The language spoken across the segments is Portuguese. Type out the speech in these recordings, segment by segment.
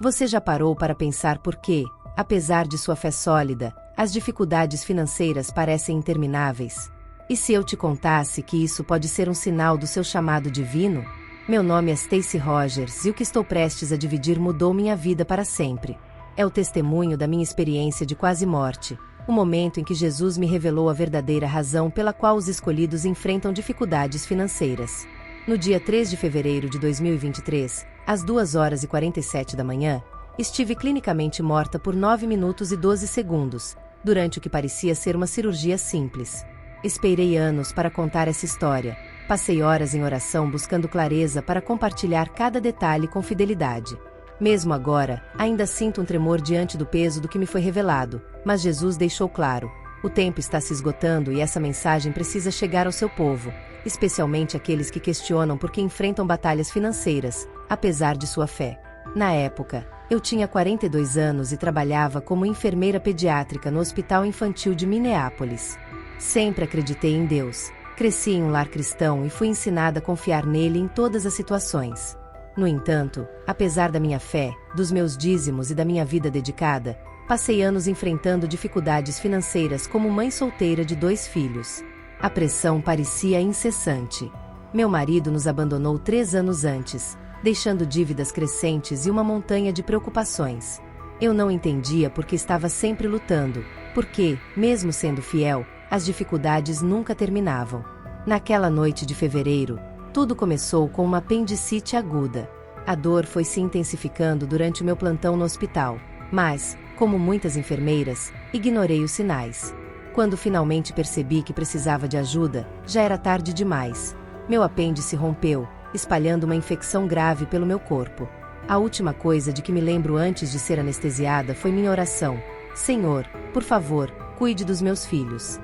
Você já parou para pensar por que, apesar de sua fé sólida, as dificuldades financeiras parecem intermináveis? E se eu te contasse que isso pode ser um sinal do seu chamado divino? Meu nome é Stacey Rogers e o que estou prestes a dividir mudou minha vida para sempre. É o testemunho da minha experiência de quase morte, o momento em que Jesus me revelou a verdadeira razão pela qual os escolhidos enfrentam dificuldades financeiras. No dia 3 de fevereiro de 2023, às 2h47 da manhã, estive clinicamente morta por 9 minutos e 12 segundos, durante o que parecia ser uma cirurgia simples. Esperei anos para contar essa história, passei horas em oração buscando clareza para compartilhar cada detalhe com fidelidade. Mesmo agora, ainda sinto um tremor diante do peso do que me foi revelado, mas Jesus deixou claro: o tempo está se esgotando e essa mensagem precisa chegar ao seu povo, especialmente aqueles que questionam por que enfrentam batalhas financeiras, apesar de sua fé. Na época, eu tinha 42 anos e trabalhava como enfermeira pediátrica no Hospital Infantil de Minneapolis. Sempre acreditei em Deus, cresci em um lar cristão e fui ensinada a confiar nele em todas as situações. No entanto, apesar da minha fé, dos meus dízimos e da minha vida dedicada, passei anos enfrentando dificuldades financeiras como mãe solteira de 2 filhos. A pressão parecia incessante. Meu marido nos abandonou 3 anos antes, deixando dívidas crescentes e uma montanha de preocupações. Eu não entendia por que estava sempre lutando, porque, mesmo sendo fiel, as dificuldades nunca terminavam. Naquela noite de fevereiro, tudo começou com uma apendicite aguda. A dor foi se intensificando durante o meu plantão no hospital, mas, como muitas enfermeiras, ignorei os sinais. Quando finalmente percebi que precisava de ajuda, já era tarde demais. Meu apêndice rompeu, espalhando uma infecção grave pelo meu corpo. A última coisa de que me lembro antes de ser anestesiada foi minha oração: Senhor, por favor, cuide dos meus filhos.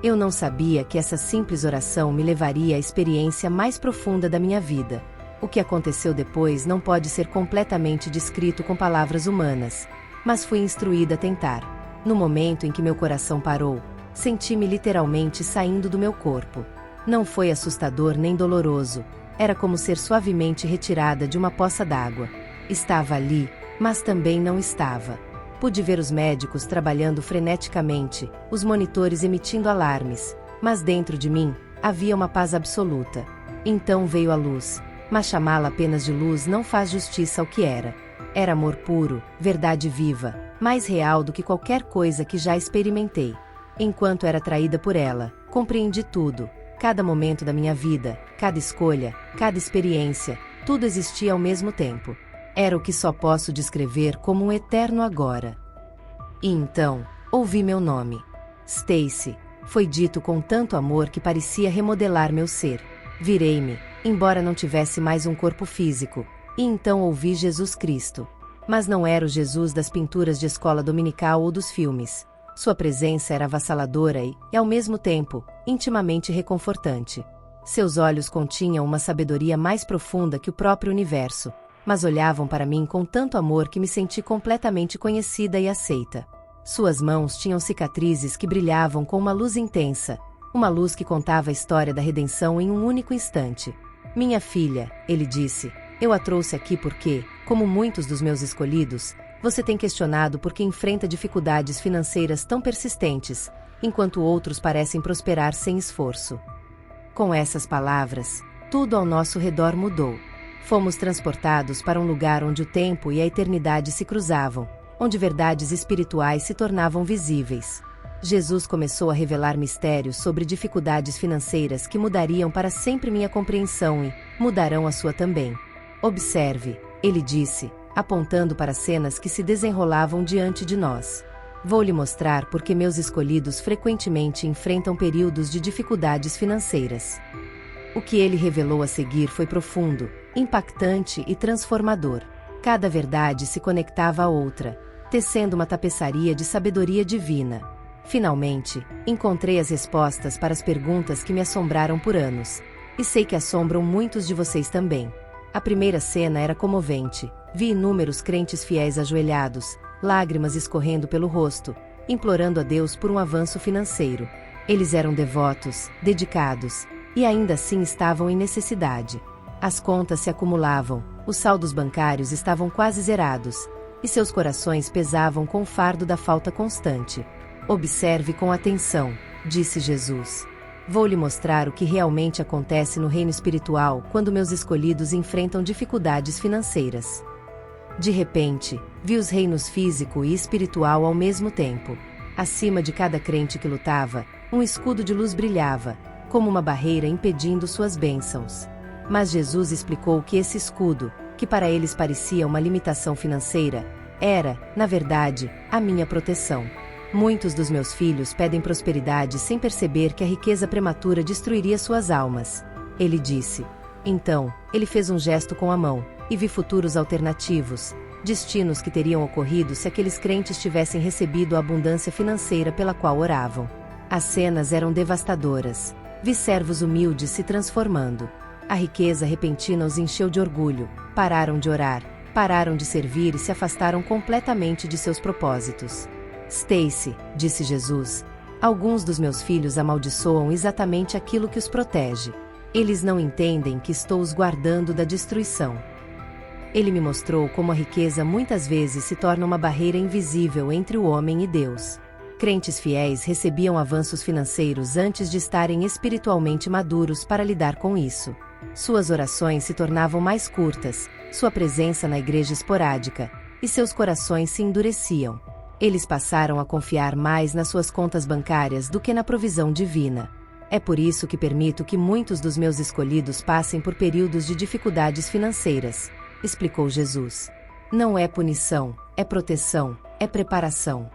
Eu não sabia que essa simples oração me levaria à experiência mais profunda da minha vida. O que aconteceu depois não pode ser completamente descrito com palavras humanas, mas fui instruída a tentar. No momento em que meu coração parou, senti-me literalmente saindo do meu corpo. Não foi assustador nem doloroso, era como ser suavemente retirada de uma poça d'água. Estava ali, mas também não estava. Pude ver os médicos trabalhando freneticamente, os monitores emitindo alarmes, mas dentro de mim, havia uma paz absoluta. Então veio a luz, mas chamá-la apenas de luz não faz justiça ao que era. Era amor puro, verdade viva, mais real do que qualquer coisa que já experimentei. Enquanto era atraída por ela, compreendi tudo, cada momento da minha vida, cada escolha, cada experiência, tudo existia ao mesmo tempo. Era o que só posso descrever como um eterno agora. E então, ouvi meu nome. Stacey, foi dito com tanto amor que parecia remodelar meu ser. Virei-me, embora não tivesse mais um corpo físico, e então ouvi Jesus Cristo. Mas não era o Jesus das pinturas de escola dominical ou dos filmes. Sua presença era avassaladora e, ao mesmo tempo, intimamente reconfortante. Seus olhos continham uma sabedoria mais profunda que o próprio universo, mas olhavam para mim com tanto amor que me senti completamente conhecida e aceita. Suas mãos tinham cicatrizes que brilhavam com uma luz intensa, uma luz que contava a história da redenção em um único instante. Minha filha, ele disse, eu a trouxe aqui porque, como muitos dos meus escolhidos, você tem questionado por que enfrenta dificuldades financeiras tão persistentes, enquanto outros parecem prosperar sem esforço. Com essas palavras, tudo ao nosso redor mudou. Fomos transportados para um lugar onde o tempo e a eternidade se cruzavam, onde verdades espirituais se tornavam visíveis. Jesus começou a revelar mistérios sobre dificuldades financeiras que mudariam para sempre minha compreensão e mudarão a sua também. Observe, ele disse, apontando para cenas que se desenrolavam diante de nós. Vou lhe mostrar por que meus escolhidos frequentemente enfrentam períodos de dificuldades financeiras. O que ele revelou a seguir foi profundo, impactante e transformador. Cada verdade se conectava à outra, tecendo uma tapeçaria de sabedoria divina. Finalmente, encontrei as respostas para as perguntas que me assombraram por anos. E sei que assombram muitos de vocês também. A primeira cena era comovente. Vi inúmeros crentes fiéis ajoelhados, lágrimas escorrendo pelo rosto, implorando a Deus por um avanço financeiro. Eles eram devotos, dedicados, e ainda assim estavam em necessidade. As contas se acumulavam, Os saldos bancários estavam quase zerados, e seus corações pesavam com o fardo da falta constante. Observe com atenção, disse Jesus. Vou lhe mostrar o que realmente acontece no reino espiritual quando meus escolhidos enfrentam dificuldades financeiras. De repente, vi os reinos físico e espiritual ao mesmo tempo. Acima de cada crente que lutava, um escudo de luz brilhava, como uma barreira impedindo suas bênçãos. Mas Jesus explicou que esse escudo, que para eles parecia uma limitação financeira, era, na verdade, a minha proteção. Muitos dos meus filhos pedem prosperidade sem perceber que a riqueza prematura destruiria suas almas. Ele disse. Então, ele fez um gesto com a mão, e vi futuros alternativos, destinos que teriam ocorrido se aqueles crentes tivessem recebido a abundância financeira pela qual oravam. As cenas eram devastadoras. Vi servos humildes se transformando. A riqueza repentina os encheu de orgulho, pararam de orar, pararam de servir e se afastaram completamente de seus propósitos. Stacy, disse Jesus, alguns dos meus filhos amaldiçoam exatamente aquilo que os protege. Eles não entendem que estou os guardando da destruição. Ele me mostrou como a riqueza muitas vezes se torna uma barreira invisível entre o homem e Deus. Crentes fiéis recebiam avanços financeiros antes de estarem espiritualmente maduros para lidar com isso. Suas orações se tornavam mais curtas, sua presença na igreja esporádica, e seus corações se endureciam. Eles passaram a confiar mais nas suas contas bancárias do que na provisão divina. É por isso que permito que muitos dos meus escolhidos passem por períodos de dificuldades financeiras, explicou Jesus. Não é punição, é proteção, é preparação.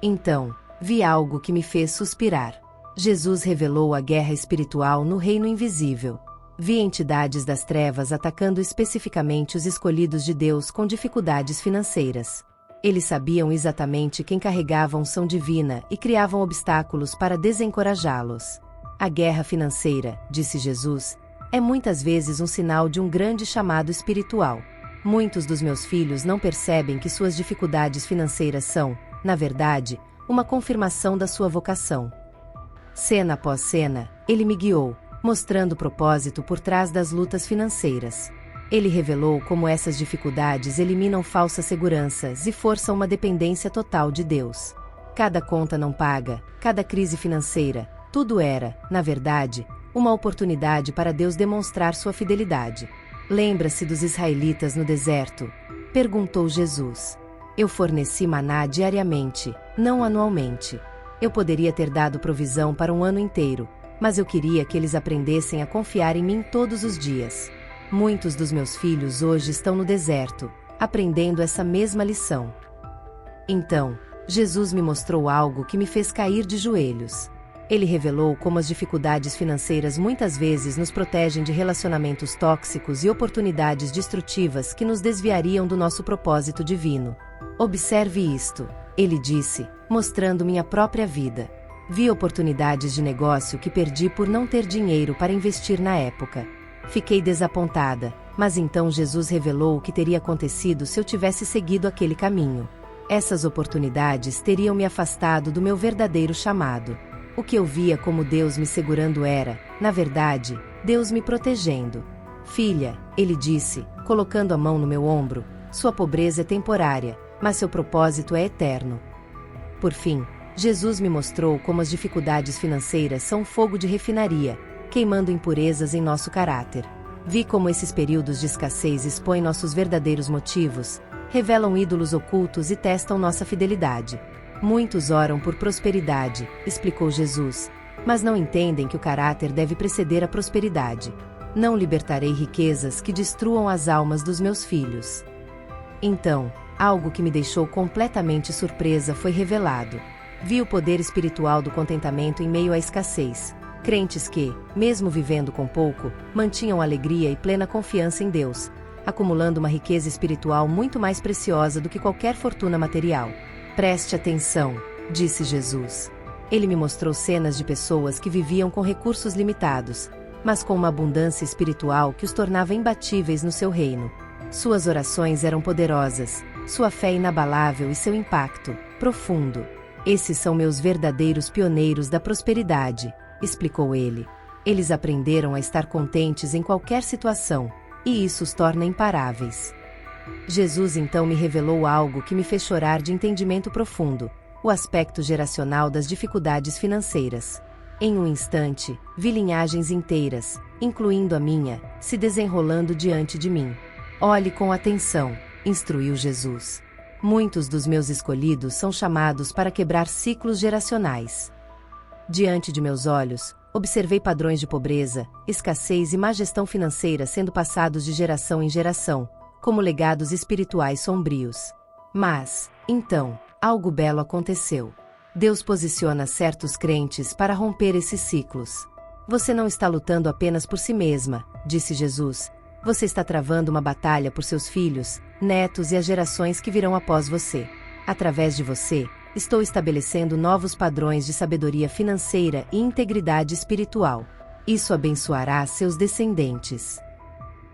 Então, vi algo que me fez suspirar. Jesus revelou a guerra espiritual no reino invisível. Vi entidades das trevas atacando especificamente os escolhidos de Deus com dificuldades financeiras. Eles sabiam exatamente quem carregava a unção divina e criavam obstáculos para desencorajá-los. A guerra financeira, disse Jesus, é muitas vezes um sinal de um grande chamado espiritual. Muitos dos meus filhos não percebem que suas dificuldades financeiras são, na verdade, uma confirmação da sua vocação. Cena após cena, ele me guiou, mostrando o propósito por trás das lutas financeiras. Ele revelou como essas dificuldades eliminam falsas seguranças e forçam uma dependência total de Deus. Cada conta não paga, cada crise financeira, tudo era, na verdade, uma oportunidade para Deus demonstrar sua fidelidade. Lembra-se dos israelitas no deserto? Perguntou Jesus. Eu forneci maná diariamente, não anualmente. Eu poderia ter dado provisão para um ano inteiro, mas eu queria que eles aprendessem a confiar em mim todos os dias. Muitos dos meus filhos hoje estão no deserto, aprendendo essa mesma lição. Então, Jesus me mostrou algo que me fez cair de joelhos. Ele revelou como as dificuldades financeiras muitas vezes nos protegem de relacionamentos tóxicos e oportunidades destrutivas que nos desviariam do nosso propósito divino. Observe isto, ele disse, mostrando minha própria vida. Vi oportunidades de negócio que perdi por não ter dinheiro para investir na época. Fiquei desapontada, mas então Jesus revelou o que teria acontecido se eu tivesse seguido aquele caminho. Essas oportunidades teriam me afastado do meu verdadeiro chamado. O que eu via como Deus me segurando era, na verdade, Deus me protegendo. Filha, ele disse, colocando a mão no meu ombro, sua pobreza é temporária, mas seu propósito é eterno. Por fim, Jesus me mostrou como as dificuldades financeiras são um fogo de refinaria, queimando impurezas em nosso caráter. Vi como esses períodos de escassez expõem nossos verdadeiros motivos, revelam ídolos ocultos e testam nossa fidelidade. Muitos oram por prosperidade, explicou Jesus, mas não entendem que o caráter deve preceder a prosperidade. Não libertarei riquezas que destruam as almas dos meus filhos. Então, algo que me deixou completamente surpresa foi revelado. Vi o poder espiritual do contentamento em meio à escassez. Crentes que, mesmo vivendo com pouco, mantinham alegria e plena confiança em Deus, acumulando uma riqueza espiritual muito mais preciosa do que qualquer fortuna material. Preste atenção, disse Jesus. Ele me mostrou cenas de pessoas que viviam com recursos limitados, mas com uma abundância espiritual que os tornava imbatíveis no seu reino. Suas orações eram poderosas, sua fé inabalável e seu impacto, profundo. Esses são meus verdadeiros pioneiros da prosperidade, explicou ele. Eles aprenderam a estar contentes em qualquer situação, e isso os torna imparáveis. Jesus então me revelou algo que me fez chorar de entendimento profundo: o aspecto geracional das dificuldades financeiras. Em um instante, vi linhagens inteiras, incluindo a minha, se desenrolando diante de mim. Olhe com atenção, instruiu Jesus. Muitos dos meus escolhidos são chamados para quebrar ciclos geracionais. Diante de meus olhos, observei padrões de pobreza, escassez e má gestão financeira sendo passados de geração em geração, como legados espirituais sombrios. Mas, então, algo belo aconteceu. Deus posiciona certos crentes para romper esses ciclos. Você não está lutando apenas por si mesma, disse Jesus. Você está travando uma batalha por seus filhos, netos e as gerações que virão após você. Através de você, estou estabelecendo novos padrões de sabedoria financeira e integridade espiritual. Isso abençoará seus descendentes.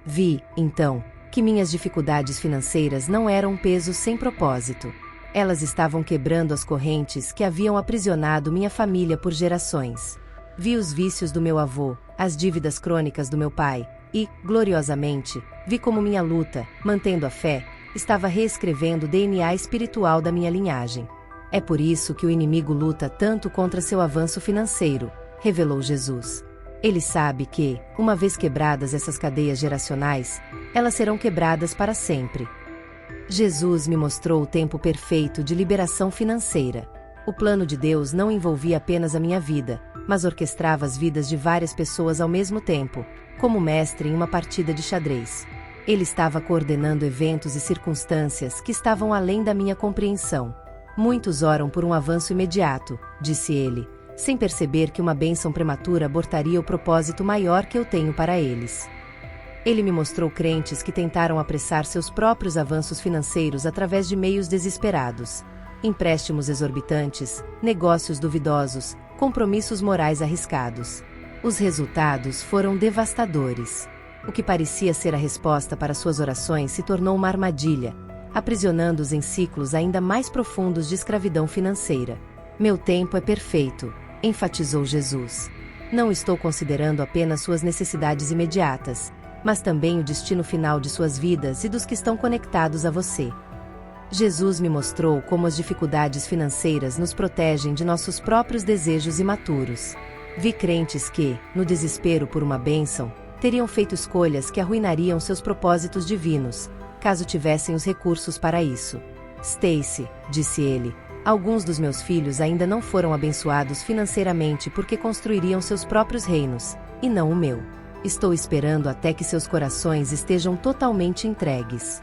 Vi, então, que minhas dificuldades financeiras não eram um peso sem propósito. Elas estavam quebrando as correntes que haviam aprisionado minha família por gerações. Vi os vícios do meu avô, as dívidas crônicas do meu pai, e, gloriosamente, vi como minha luta, mantendo a fé, estava reescrevendo o DNA espiritual da minha linhagem. É por isso que o inimigo luta tanto contra seu avanço financeiro, revelou Jesus. Ele sabe que, uma vez quebradas essas cadeias geracionais, elas serão quebradas para sempre. Jesus me mostrou o tempo perfeito de liberação financeira. O plano de Deus não envolvia apenas a minha vida, mas orquestrava as vidas de várias pessoas ao mesmo tempo, como mestre em uma partida de xadrez. Ele estava coordenando eventos e circunstâncias que estavam além da minha compreensão. Muitos oram por um avanço imediato, disse ele, sem perceber que uma bênção prematura abortaria o propósito maior que eu tenho para eles. Ele me mostrou crentes que tentaram apressar seus próprios avanços financeiros através de meios desesperados. Empréstimos exorbitantes, negócios duvidosos, compromissos morais arriscados. Os resultados foram devastadores. O que parecia ser a resposta para suas orações se tornou uma armadilha, aprisionando-os em ciclos ainda mais profundos de escravidão financeira. Meu tempo é perfeito, enfatizou Jesus. Não estou considerando apenas suas necessidades imediatas, mas também o destino final de suas vidas e dos que estão conectados a você. Jesus me mostrou como as dificuldades financeiras nos protegem de nossos próprios desejos imaturos. Vi crentes que, no desespero por uma bênção, teriam feito escolhas que arruinariam seus propósitos divinos, caso tivessem os recursos para isso. Stacy, disse ele, alguns dos meus filhos ainda não foram abençoados financeiramente porque construiriam seus próprios reinos, e não o meu. Estou esperando até que seus corações estejam totalmente entregues.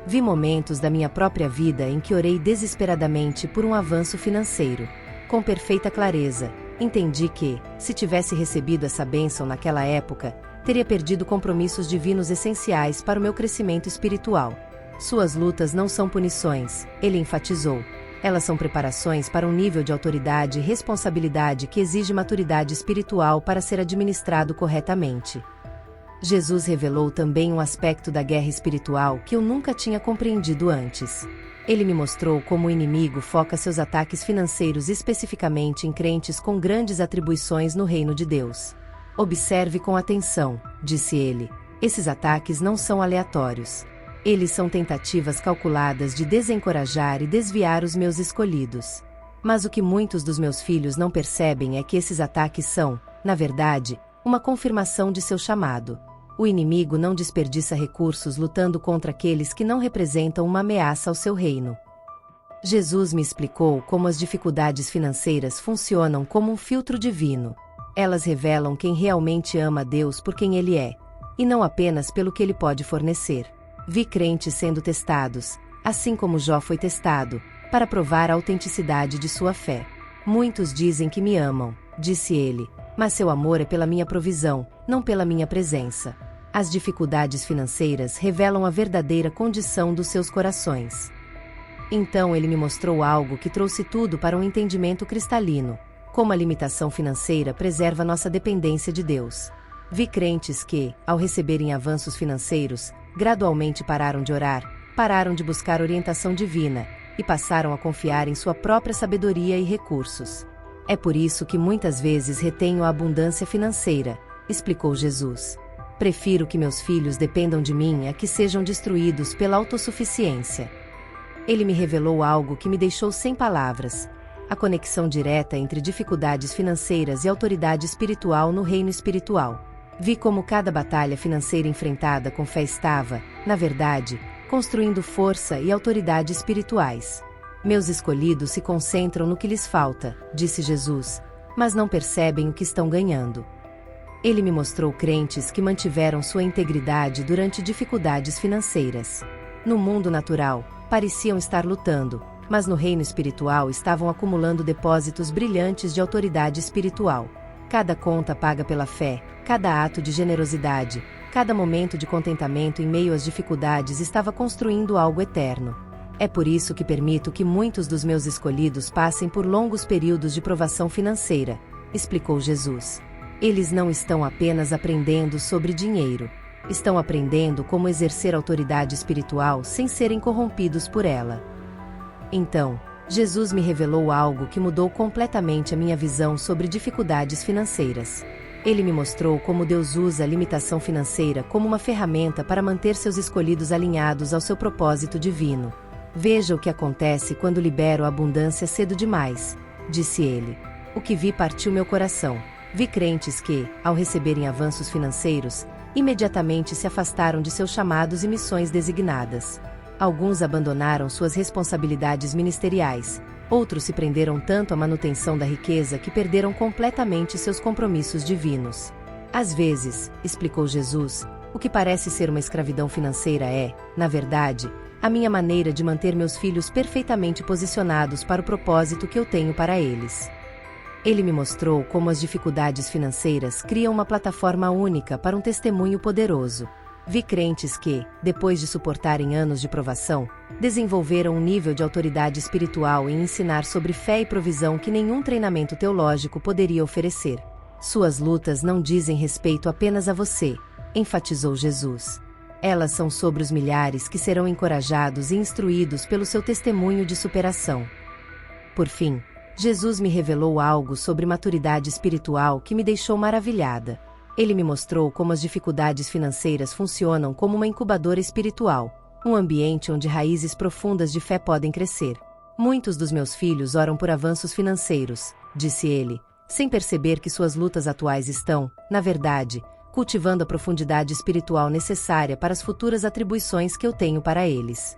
Vi momentos da minha própria vida em que orei desesperadamente por um avanço financeiro. Com perfeita clareza, entendi que, se tivesse recebido essa bênção naquela época, teria perdido compromissos divinos essenciais para o meu crescimento espiritual. Suas lutas não são punições, ele enfatizou. Elas são preparações para um nível de autoridade e responsabilidade que exige maturidade espiritual para ser administrado corretamente. Jesus revelou também um aspecto da guerra espiritual que eu nunca tinha compreendido antes. Ele me mostrou como o inimigo foca seus ataques financeiros especificamente em crentes com grandes atribuições no reino de Deus. Observe com atenção, disse ele. Esses ataques não são aleatórios. Eles são tentativas calculadas de desencorajar e desviar os meus escolhidos. Mas o que muitos dos meus filhos não percebem é que esses ataques são, na verdade, uma confirmação de seu chamado. O inimigo não desperdiça recursos lutando contra aqueles que não representam uma ameaça ao seu reino. Jesus me explicou como as dificuldades financeiras funcionam como um filtro divino. Elas revelam quem realmente ama a Deus por quem Ele é, e não apenas pelo que Ele pode fornecer. Vi crentes sendo testados, assim como Jó foi testado, para provar a autenticidade de sua fé. Muitos dizem que me amam, disse ele, mas seu amor é pela minha provisão, não pela minha presença. As dificuldades financeiras revelam a verdadeira condição dos seus corações. Então ele me mostrou algo que trouxe tudo para um entendimento cristalino, como a limitação financeira preserva nossa dependência de Deus. Vi crentes que, ao receberem avanços financeiros, gradualmente pararam de orar, pararam de buscar orientação divina, e passaram a confiar em sua própria sabedoria e recursos. É por isso que muitas vezes retenho a abundância financeira, explicou Jesus. Prefiro que meus filhos dependam de mim a que sejam destruídos pela autossuficiência. Ele me revelou algo que me deixou sem palavras: a conexão direta entre dificuldades financeiras e autoridade espiritual no reino espiritual. Vi como cada batalha financeira enfrentada com fé estava, na verdade, construindo força e autoridade espirituais. Meus escolhidos se concentram no que lhes falta, disse Jesus, mas não percebem o que estão ganhando. Ele me mostrou crentes que mantiveram sua integridade durante dificuldades financeiras. No mundo natural, pareciam estar lutando, mas no reino espiritual estavam acumulando depósitos brilhantes de autoridade espiritual. Cada conta paga pela fé, cada ato de generosidade, cada momento de contentamento em meio às dificuldades estava construindo algo eterno. É por isso que permito que muitos dos meus escolhidos passem por longos períodos de provação financeira, explicou Jesus. Eles não estão apenas aprendendo sobre dinheiro. Estão aprendendo como exercer autoridade espiritual sem serem corrompidos por ela. Então, Jesus me revelou algo que mudou completamente a minha visão sobre dificuldades financeiras. Ele me mostrou como Deus usa a limitação financeira como uma ferramenta para manter seus escolhidos alinhados ao seu propósito divino. Veja o que acontece quando libero a abundância cedo demais, disse ele. O que vi partiu meu coração. Vi crentes que, ao receberem avanços financeiros, imediatamente se afastaram de seus chamados e missões designadas. Alguns abandonaram suas responsabilidades ministeriais, outros se prenderam tanto à manutenção da riqueza que perderam completamente seus compromissos divinos. Às vezes, explicou Jesus, o que parece ser uma escravidão financeira é, na verdade, a minha maneira de manter meus filhos perfeitamente posicionados para o propósito que eu tenho para eles. Ele me mostrou como as dificuldades financeiras criam uma plataforma única para um testemunho poderoso. Vi crentes que, depois de suportarem anos de provação, desenvolveram um nível de autoridade espiritual em ensinar sobre fé e provisão que nenhum treinamento teológico poderia oferecer. Suas lutas não dizem respeito apenas a você, enfatizou Jesus. Elas são sobre os milhares que serão encorajados e instruídos pelo seu testemunho de superação. Por fim, Jesus me revelou algo sobre maturidade espiritual que me deixou maravilhada. Ele me mostrou como as dificuldades financeiras funcionam como uma incubadora espiritual, um ambiente onde raízes profundas de fé podem crescer. Muitos dos meus filhos oram por avanços financeiros, disse ele, sem perceber que suas lutas atuais estão, na verdade, cultivando a profundidade espiritual necessária para as futuras atribuições que eu tenho para eles.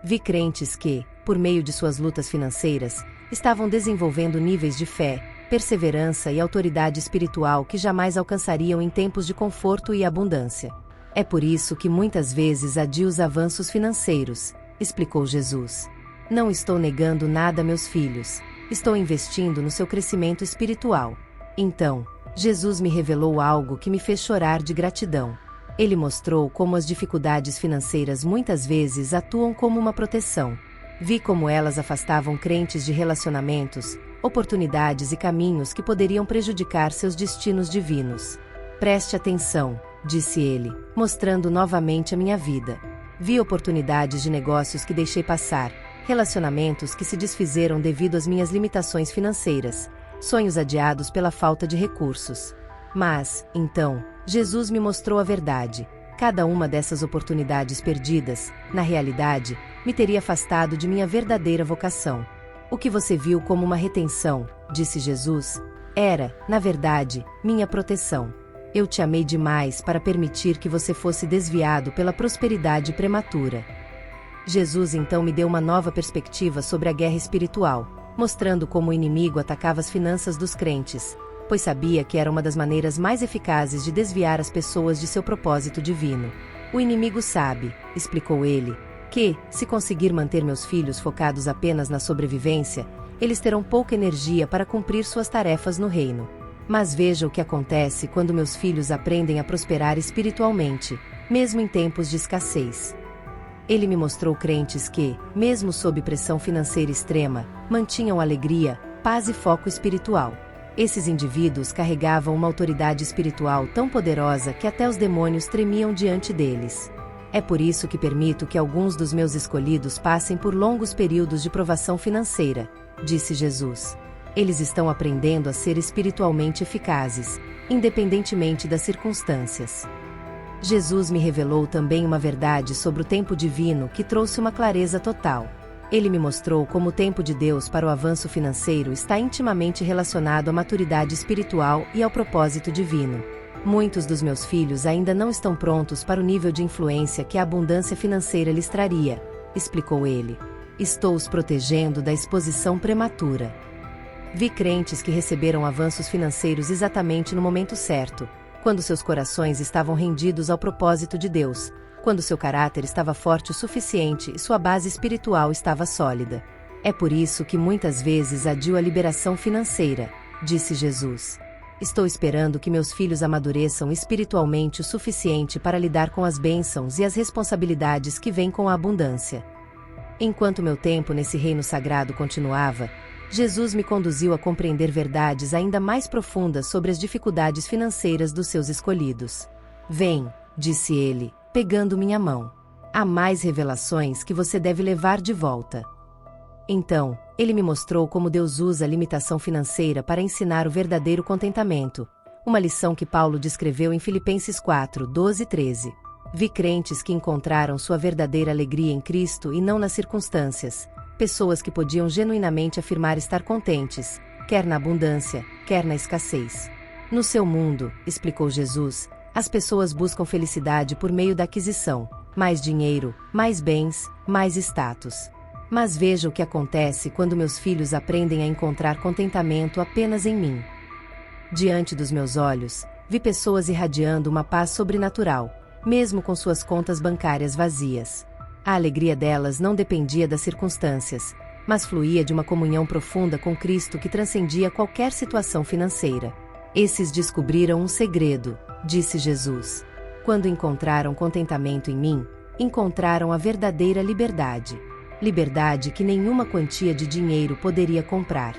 Vi crentes que, por meio de suas lutas financeiras, estavam desenvolvendo níveis de fé, perseverança e autoridade espiritual que jamais alcançariam em tempos de conforto e abundância. É por isso que muitas vezes adio os avanços financeiros, explicou Jesus. Não estou negando nada a meus filhos, estou investindo no seu crescimento espiritual. Então, Jesus me revelou algo que me fez chorar de gratidão. Ele mostrou como as dificuldades financeiras muitas vezes atuam como uma proteção. Vi como elas afastavam crentes de relacionamentos, oportunidades e caminhos que poderiam prejudicar seus destinos divinos. Preste atenção, disse ele, mostrando novamente a minha vida. Vi oportunidades de negócios que deixei passar, relacionamentos que se desfizeram devido às minhas limitações financeiras, sonhos adiados pela falta de recursos. Mas, então, Jesus me mostrou a verdade. Cada uma dessas oportunidades perdidas, na realidade, me teria afastado de minha verdadeira vocação. O que você viu como uma retenção, disse Jesus, era, na verdade, minha proteção. Eu te amei demais para permitir que você fosse desviado pela prosperidade prematura. Jesus então me deu uma nova perspectiva sobre a guerra espiritual, mostrando como o inimigo atacava as finanças dos crentes, pois sabia que era uma das maneiras mais eficazes de desviar as pessoas de seu propósito divino. O inimigo sabe, explicou ele, que, se conseguir manter meus filhos focados apenas na sobrevivência, eles terão pouca energia para cumprir suas tarefas no reino. Mas veja o que acontece quando meus filhos aprendem a prosperar espiritualmente, mesmo em tempos de escassez. Ele me mostrou crentes que, mesmo sob pressão financeira extrema, mantinham alegria, paz e foco espiritual. Esses indivíduos carregavam uma autoridade espiritual tão poderosa que até os demônios tremiam diante deles. É por isso que permito que alguns dos meus escolhidos passem por longos períodos de provação financeira, disse Jesus. Eles estão aprendendo a ser espiritualmente eficazes, independentemente das circunstâncias. Jesus me revelou também uma verdade sobre o tempo divino que trouxe uma clareza total. Ele me mostrou como o tempo de Deus para o avanço financeiro está intimamente relacionado à maturidade espiritual e ao propósito divino. Muitos dos meus filhos ainda não estão prontos para o nível de influência que a abundância financeira lhes traria, explicou ele. Estou os protegendo da exposição prematura. Vi crentes que receberam avanços financeiros exatamente no momento certo, quando seus corações estavam rendidos ao propósito de Deus, quando seu caráter estava forte o suficiente e sua base espiritual estava sólida. É por isso que muitas vezes adio a liberação financeira, disse Jesus. Estou esperando que meus filhos amadureçam espiritualmente o suficiente para lidar com as bênçãos e as responsabilidades que vêm com a abundância. Enquanto meu tempo nesse reino sagrado continuava, Jesus me conduziu a compreender verdades ainda mais profundas sobre as dificuldades financeiras dos seus escolhidos. Vem, disse ele, pegando minha mão. Há mais revelações que você deve levar de volta. Então, ele me mostrou como Deus usa a limitação financeira para ensinar o verdadeiro contentamento, uma lição que Paulo descreveu em Filipenses 4, 12 e 13. Vi crentes que encontraram sua verdadeira alegria em Cristo e não nas circunstâncias, pessoas que podiam genuinamente afirmar estar contentes, quer na abundância, quer na escassez. No seu mundo, explicou Jesus, as pessoas buscam felicidade por meio da aquisição, mais dinheiro, mais bens, mais status. Mas veja o que acontece quando meus filhos aprendem a encontrar contentamento apenas em mim. Diante dos meus olhos, vi pessoas irradiando uma paz sobrenatural, mesmo com suas contas bancárias vazias. A alegria delas não dependia das circunstâncias, mas fluía de uma comunhão profunda com Cristo que transcendia qualquer situação financeira. Esses descobriram um segredo, disse Jesus. Quando encontraram contentamento em mim, encontraram a verdadeira liberdade. Liberdade que nenhuma quantia de dinheiro poderia comprar.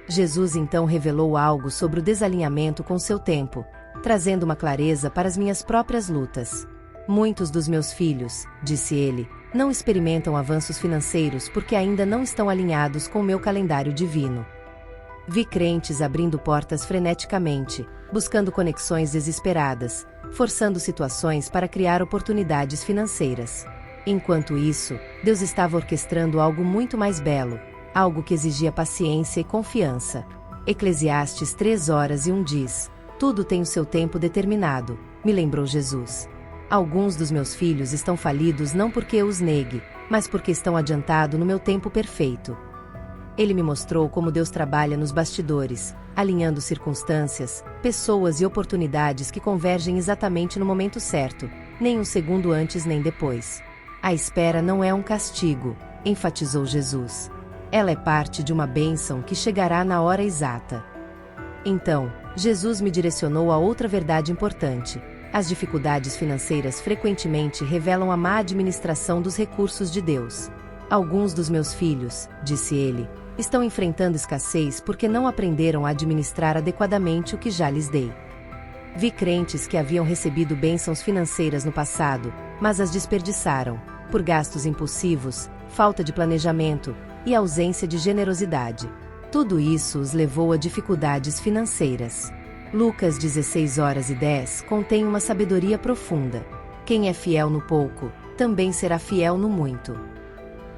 Jesus então revelou algo sobre o desalinhamento com seu tempo, trazendo uma clareza para as minhas próprias lutas. Muitos dos meus filhos, disse ele, não experimentam avanços financeiros porque ainda não estão alinhados com o meu calendário divino. Vi crentes abrindo portas freneticamente, buscando conexões desesperadas, forçando situações para criar oportunidades financeiras. Enquanto isso, Deus estava orquestrando algo muito mais belo, algo que exigia paciência e confiança. Eclesiastes 3:1 diz: tudo tem o seu tempo determinado, me lembrou Jesus. Alguns dos meus filhos estão falidos não porque eu os negue, mas porque estão adiantados no meu tempo perfeito. Ele me mostrou como Deus trabalha nos bastidores, alinhando circunstâncias, pessoas e oportunidades que convergem exatamente no momento certo, nem um segundo antes nem depois. A espera não é um castigo, enfatizou Jesus. Ela é parte de uma bênção que chegará na hora exata. Então, Jesus me direcionou a outra verdade importante. As dificuldades financeiras frequentemente revelam a má administração dos recursos de Deus. Alguns dos meus filhos, disse ele, estão enfrentando escassez porque não aprenderam a administrar adequadamente o que já lhes dei. Vi crentes que haviam recebido bênçãos financeiras no passado, mas as desperdiçaram, por gastos impulsivos, falta de planejamento e ausência de generosidade. Tudo isso os levou a dificuldades financeiras. Lucas 16:10 contém uma sabedoria profunda. Quem é fiel no pouco, também será fiel no muito.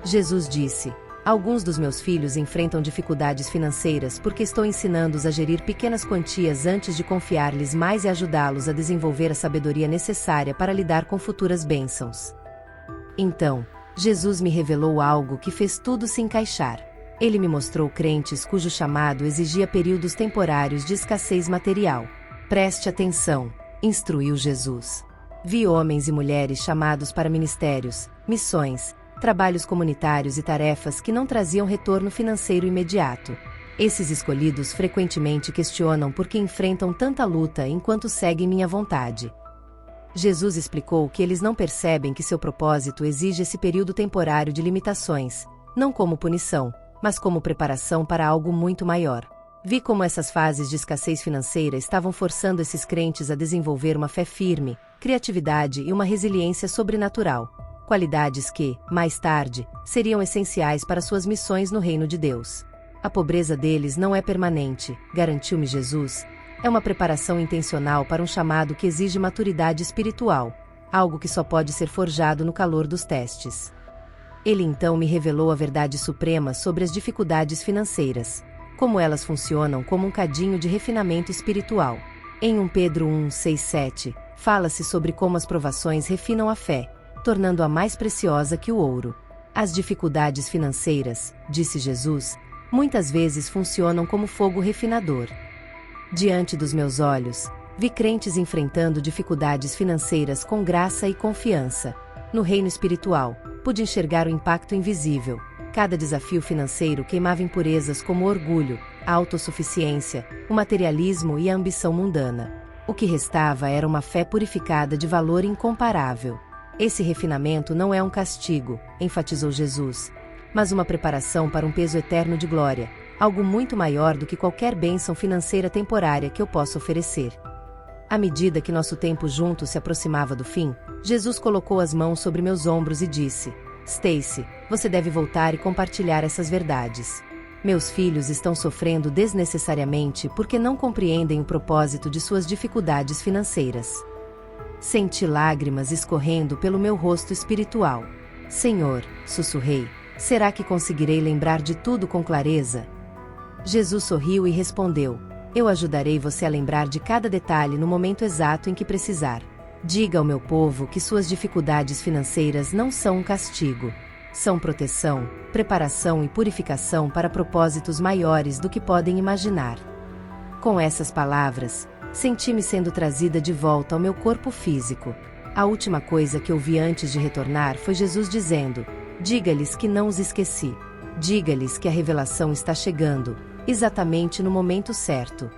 Jesus disse: alguns dos meus filhos enfrentam dificuldades financeiras porque estou ensinando-os a gerir pequenas quantias antes de confiar-lhes mais e ajudá-los a desenvolver a sabedoria necessária para lidar com futuras bênçãos. Então, Jesus me revelou algo que fez tudo se encaixar. Ele me mostrou crentes cujo chamado exigia períodos temporários de escassez material. Preste atenção, instruiu Jesus. Vi homens e mulheres chamados para ministérios, missões, trabalhos comunitários e tarefas que não traziam retorno financeiro imediato. Esses escolhidos frequentemente questionam por que enfrentam tanta luta enquanto seguem minha vontade. Jesus explicou que eles não percebem que seu propósito exige esse período temporário de limitações, não como punição, mas como preparação para algo muito maior. Vi como essas fases de escassez financeira estavam forçando esses crentes a desenvolver uma fé firme, criatividade e uma resiliência sobrenatural, qualidades que, mais tarde, seriam essenciais para suas missões no reino de Deus. A pobreza deles não é permanente, garantiu-me Jesus, É uma preparação intencional para um chamado que exige maturidade espiritual, algo que só pode ser forjado no calor dos testes. Ele então me revelou a verdade suprema sobre as dificuldades financeiras, como elas funcionam como um cadinho de refinamento espiritual. Em 1 Pedro 1:6-7, fala-se sobre como as provações refinam a fé, tornando-a mais preciosa que o ouro. As dificuldades financeiras, disse Jesus, muitas vezes funcionam como fogo refinador. Diante dos meus olhos, vi crentes enfrentando dificuldades financeiras com graça e confiança. No reino espiritual, pude enxergar o impacto invisível. Cada desafio financeiro queimava impurezas como o orgulho, a autossuficiência, o materialismo e a ambição mundana. O que restava era uma fé purificada de valor incomparável. Esse refinamento não é um castigo, enfatizou Jesus, mas uma preparação para um peso eterno de glória, algo muito maior do que qualquer bênção financeira temporária que eu possa oferecer. À medida que nosso tempo juntos se aproximava do fim, Jesus colocou as mãos sobre meus ombros e disse: Stacy, você deve voltar e compartilhar essas verdades. Meus filhos estão sofrendo desnecessariamente porque não compreendem o propósito de suas dificuldades financeiras. Senti lágrimas escorrendo pelo meu rosto espiritual. Senhor, sussurrei, será que conseguirei lembrar de tudo com clareza? Jesus sorriu e respondeu: Eu ajudarei você a lembrar de cada detalhe no momento exato em que precisar. Diga ao meu povo que suas dificuldades financeiras não são um castigo. São proteção, preparação e purificação para propósitos maiores do que podem imaginar. Com essas palavras, senti-me sendo trazida de volta ao meu corpo físico. A última coisa que ouvi antes de retornar foi Jesus dizendo: Diga-lhes que não os esqueci. Diga-lhes que a revelação está chegando, exatamente no momento certo.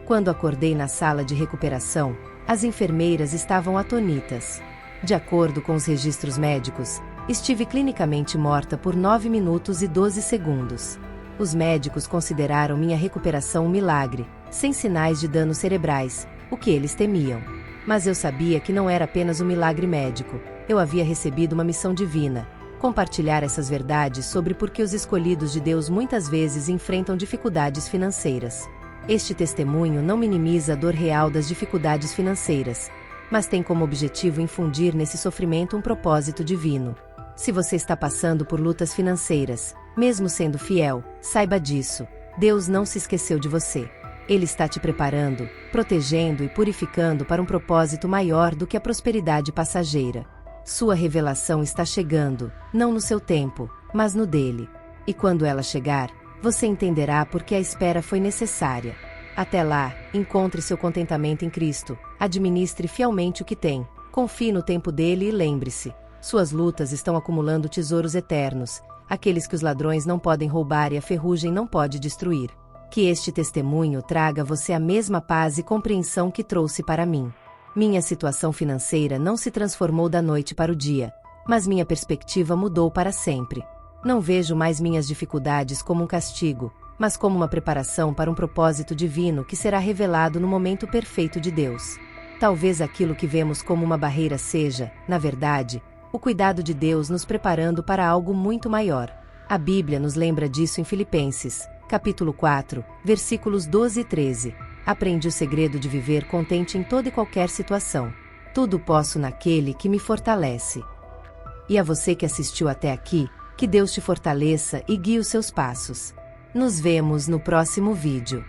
Quando acordei na sala de recuperação, as enfermeiras estavam atonitas. De acordo com os registros médicos, estive clinicamente morta por 9 minutos e 12 segundos. Os médicos consideraram minha recuperação um milagre, sem sinais de danos cerebrais, o que eles temiam. Mas eu sabia que não era apenas um milagre médico, eu havia recebido uma missão divina: compartilhar essas verdades sobre por que os escolhidos de Deus muitas vezes enfrentam dificuldades financeiras. Este testemunho não minimiza a dor real das dificuldades financeiras, mas tem como objetivo infundir nesse sofrimento um propósito divino. Se você está passando por lutas financeiras, mesmo sendo fiel, saiba disso. Deus não se esqueceu de você. Ele está te preparando, protegendo e purificando para um propósito maior do que a prosperidade passageira. Sua revelação está chegando, não no seu tempo, mas no dele. E quando ela chegar, você entenderá por que a espera foi necessária. Até lá, encontre seu contentamento em Cristo, administre fielmente o que tem, confie no tempo dele e lembre-se: suas lutas estão acumulando tesouros eternos, aqueles que os ladrões não podem roubar e a ferrugem não pode destruir. Que este testemunho traga a você a mesma paz e compreensão que trouxe para mim. Minha situação financeira não se transformou da noite para o dia, mas minha perspectiva mudou para sempre. Não vejo mais minhas dificuldades como um castigo, mas como uma preparação para um propósito divino que será revelado no momento perfeito de Deus. Talvez aquilo que vemos como uma barreira seja, na verdade, o cuidado de Deus nos preparando para algo muito maior. A Bíblia nos lembra disso em Filipenses, capítulo 4, versículos 12 e 13. Aprendi o segredo de viver contente em toda e qualquer situação. Tudo posso naquele que me fortalece. E a você que assistiu até aqui, que Deus te fortaleça e guie os seus passos. Nos vemos no próximo vídeo.